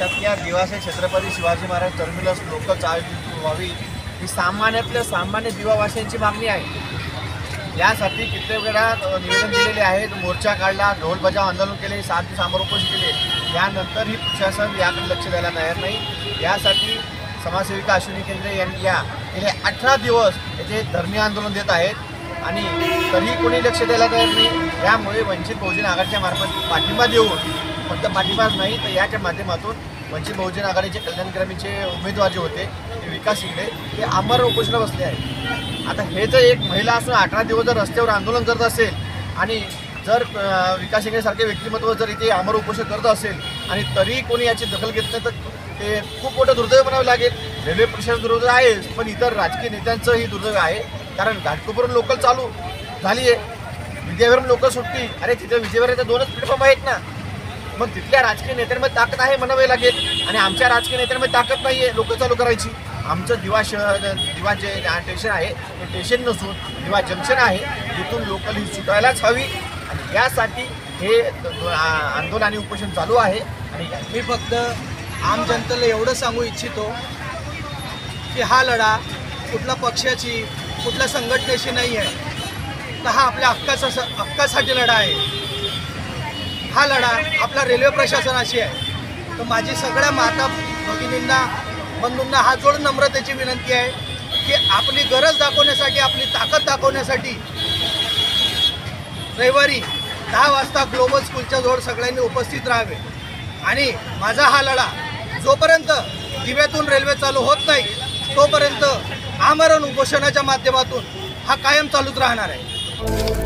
देशातल्या Diwase Chhatrapati Shivaji Maharaj terminus local चालू व्हावी ही सामान्यातल्या सामान्य दिवावासियांची मागणी आहे। यासाठी कित्येक वेळा निवेदन दिलेले आहेत, मोर्चा काढला, ढोल बजाव आंदोलन केले, 7 दिवस आमरण केले। यानंतरही प्रशासन याकडे लक्ष द्यायला तयार नाही। यासाठी समाजसेविका अश्विनी केंद्रे यांनी गेले 18 दिवस येथे धरणे आंदोलन देत आहेत आणि तरीही कोणी लक्ष द्यायला तयार नाही। यामुळे वंचित बहुजन आघाडीच्या मार्फत पाठिंबा देऊन, फक्त पाठिंबाच नाही तर याच्या माध्यमातून वंचित बहुजन आघाडीचे कल्याणक्रमीचे उमेदवार जे होते ते विकास शिंदे हे आमरण उपोषणाला बसले आहेत। आता हे जर एक महिला असून 18 दिवस जर रस्त्यावर आंदोलन करत असेल आणि जर विकास शिंदेसारखे व्यक्तिमत्व जर इथे आमरण उपोषण करत असेल आणि तरीही कोणी याची दखल घेत नाही तर ते खूप मोठं दुर्दैव म्हणावं लागेल। रेल्वे प्रशासन दुर्दैव आहेच, पण इतर राजकीय नेत्यांचंही दुर्दैव आहे। कारण घाटकोपरून लोकल चालू झाली आहे, विजयवरून लोकल सुटली। अरे तिथे विजयवराच्या 2च प्लॅटफॉर्म आहेत ना, मग तिथल्या राजकीय नेत्यांमध्ये ताकद आहे म्हणावे लागेल आणि आमच्या राजकीय नेत्यांमध्ये ताकद नाही आहे लोकल चालू करायची। आमचं दिवा जे स्टेशन आहे ते स्टेशन नसून दिवा जंक्शन आहे, तिथून लोकल ही सुटायलाच हवी आणि यासाठी हे आंदोलन आणि उपोषण चालू आहे। आणि मी फक्त आम जनतेला एवढं सांगू इच्छितो की हा लढा कुठल्या पक्षाची कुठल्या संघटनेशी नाही आहे, तर हा आपल्या हक्कासाठी लढा आहे। हा लढा आपला रेल्वे प्रशासनाशी आहे। तर माझी सगळ्या माता भगिनींना बंधूंना हात जोडून नम्रतेची विनंती आहे की आपली गरज दाखवण्यासाठी, आपली ताकद दाखवण्यासाठी रविवारी 10 वाजता ग्लोबल स्कूलच्या जवळ सगळ्यांनी उपस्थित राहावे आणि माझा हा लढा जोपर्यंत दिव्यातून रेल्वे चालू होत नाही तोपर्यंत आमरण उपोषणाच्या माध्यमातून हा कायम चालूच राहणार आहे।